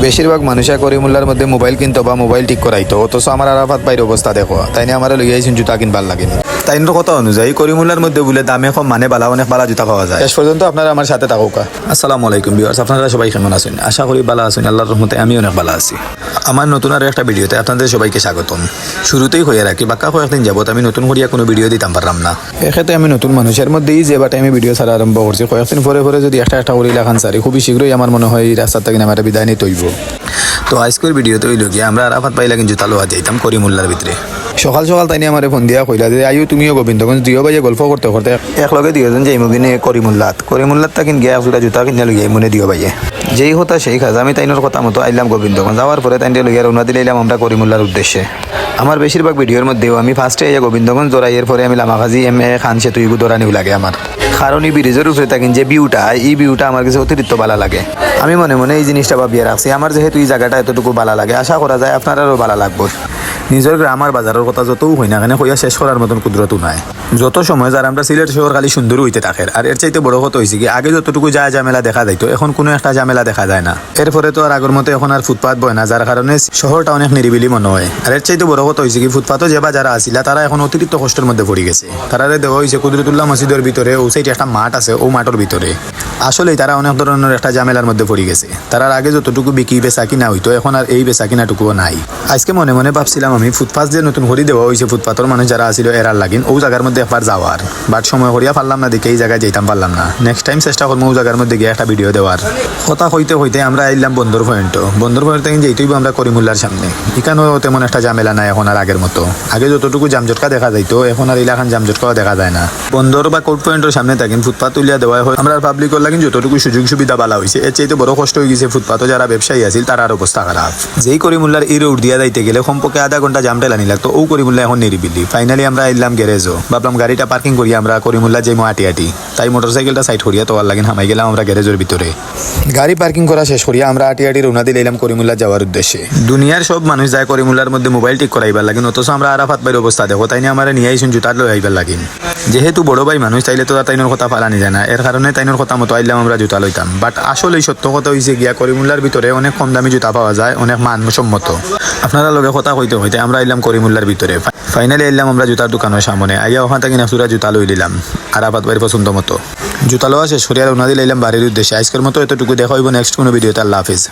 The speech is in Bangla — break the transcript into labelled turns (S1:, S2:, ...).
S1: বেশিরভাগ মানুষে করিমুল্লার মধ্যে মোবাইল কিনতো বা মোবাইল ঠিক করাইতো, অথচ আমার আরাফাত ভাইয়ের অবস্থা দেখো, তাই নিয়ে আমার লইয়া আইছেন জুতা কিনবার লাগেন। তাইনের কথা অনুযায়ী করিমুল্লার মধ্যে বলে দামে কম মানে বালা অনেক বালা জুতা পাওয়া যায়। শেষ পর্যন্ত আপনারা আমার সাথে থাকুকা। আসসালামু আলাইকুম ভিউয়ার্স, আপনারা সবাই কেমন আছেন? আশা করি ভালো আছেন, আল্লাহর রহমতে আমি অনেক ভালো আছি। আমার নতুন আর একটা ভিডিওতে আপনাদের সবাইকে স্বাগতম। শুরুতেই হয়ে রাখি বাক্কা কয়েকদিন যাবত আমি নতুন করিয়া কোনো ভিডিও দিতাম পারলাম না। এক্ষেত্রে আমি নতুন মানুষের মধ্যেই যে বাটে আমি ভিডিও ছাড়া আরম্ভ করছি, কয়েকদিন পরে পরে যদি একটা করে লেখান সারি খুবই শীঘ্রই আমার মনে হয় এই রাস্তার থেকে আমার বিদায় নিতে হইব। তো আজকের ভিডিওতে হইল গিয়ে আমরা আরাফাত পাইলা কিন্তু জুতা লোয়া যাইতাম করিমুল্লার ভিতরে। সকাল সকাল তাই নিয়ে আমার ফোন দিয়া কইলা যে আয়ু তুমিও গোবিন্দগঞ্জ দিও ভাইয়ে গল্প করতে করতে একলগে দুজন যাই মুগিনে করিমুল্লাত তাকিন গিয়া জুতা কিনে লইয়া মনে দিও ভাইয়ে। যেই হতা সেই কাজ আমি তাইনোর কথা মতো আইলাম গোবিন্দগঞ্জ। যাওয়ার পরে তাইন লইয়া রওনা দিলাম আমরা করিমুল্লার উদ্দেশ্যে। আমার বেশিরভাগ ভিডিওর মধ্যেও আমি ফার্স্টে এই গোবিন্দগঞ্জ দৌড়াই, এরপরে আমি লামাকাজি খান সেতু ইগু দৌড়ানিও লাগে আমার, কারণ এই ব্রিজের উপরে থাকেন যে ভিউটা, এই ভিউটা আমার কাছে অতিরিক্ত ভালো লাগে। আমি মনে মনে এই জিনিসটা ভাবিয়ে রাখছি, আমার যেহেতু এই জায়গাটা এতটুকু ভালো লাগে, আশা করা যায় আপনারাও ভালো লাগবে। নিজের গ্রামার বাজারের কথা যতও হই না কেন হইয়া শেষ করার মতন কুদরতও নাই। যত সময় যার আমরা সিলেট শহর খালি সুন্দর হইতে থাকে, আর এর চাইতে বড় কথা হয়েছে কি আগে যতটুকু যা ঝামেলা দেখা যাইতো এখন কোনো একটা ঝামেলা দেখা যায় না। এরপরে তো আর আগের মতো এখন আর ফুটপাথ বয় না, যার কারণে শহরটা অনেক নিরিবিলি মনে হয়। আর এর চাইতে বড় কথা হয়েছে কি ফুটপাথও যে বা যারা আসিলা তারা এখন অতিরিক্ত কষ্টের মধ্যে পড়ে গেছে। তারা দেওয়া হয়েছে কুদরতুল্লাহ মসজিদের ভিতরে, ও সাইডে একটা মাঠ আছে, ও মাঠের ভিতরে আসলেই তারা অনেক ধরনের একটা ঝামেলার মধ্যে পড়ে গেছে। তারা আগে যতটুকু বিক্রি বেচা কিনা হইতো এখন আর এই বেচা কিনাটুকুও নাই। আজকে মনে মনে ভাবছিলাম আমি ফুটপাথ যে নতুন করে দেওয়া হয়েছে ফুটপাথর মানুষ যারা আসিল এরার লাগিন ও জায়গার মধ্যে একবার যাওয়ার, বাট সময় করিয়া পারলাম না দেখে এই জায়গায় যেতাম পারলাম না। নেক্সট টাইম চেষ্টা করবো ও জায়গার মধ্যে গিয়ে একটা ভিডিও দেওয়ার। কথা হইতে হইতে আমরা আইলাম বন্দর পয়েন্ট থেকে যেইতেইব আমরা করিমুল্লার সামনে। এখানেও তেমন একটা ঝামেলা নাই এখন আর আগের মতো। আগে যতটুকু জামজটকা দেখা যাইতো এখন আর এলাকান জামজটকাও দেখা যায় না। বন্দর বা কোর্ট পয়েন্টের সামনে থাকেন ফুটপাথ তুলিয়া দেওয়া হয়। আমরা পাবলিকের লাগিন যতটুকু সুযোগ সুবিধা বালা হয়েছে, এর চাইতে বড় কষ্ট হয়ে গেছে ফুটপাথও যারা ব্যবসায়ী আছিল তার অবস্থা খারাপ। যেই করিমুল্লার এই রোড দিয়া যাইতে গেলে কমপক্ষে আধা ঘন্টা জাম টেলানি লাগতো, ও করিমুল্লা এখন নিরিবিলি। ফাইনালি আমরা এলাম গ্যারেজও, ভাবলাম গাড়িটা পার্কিং করি আমরা করিমুল্লা যে আটি তাই মোটরসাইকেলটা সাইড করিয়া তোয়ার লাগিন হামাই গেলাম আমরা গ্যারেজের ভিতরে। গাড়ি পার্কিং করা শেষ করিয়া আমরা আটি রওনা দিলাম করিমুল্লা যাওয়ার উদ্দেশ্যে। দুনিয়ার সব মানুষ যায় করিমুল্লার মধ্যে মোবাইল ঠিক করাইবার লাগিন, অথচ আমরা আরাফাত ভাইয়ের অবস্থা দেখো, তাই নিয়ে আমরা নিয়ে আইসুন জুতা লই আইবার লাগিন। যেহেতু বড় ভাই মানুষ তাইলে তো তাইনোর কথা ফালানি যায় না, এর কারণে তাইনোর কথা মতো আইলাম আমরা জুতা লইতাম। বাট আসলে সত্য কথা হয়েছে গিয়া করিমুল্লার ভিতরে অনেক কম দামি জুতা পাওয়া যায়, অনেক মানসম্মত। আপনারা লগে কথা হইতে হইতে আমরা এলাম করিমুল্লার ভিতরে। ফাইনালি এলাম আমরা জুতার দোকানের সামনে। আইয়া ওখান থেকে নাসুরা জুতা লই দিলাম আরাফাত ভাইয়ের পছন্দ মতো। জুতা লওয়া শেষ করিয়া রওনা দিলাম বাড়ির উদ্দেশ্যে। আজকের মতো এতটুকু দেখা হইব নেক্সট কোনো ভিডিওতে। আল্লাহ হাফিজ।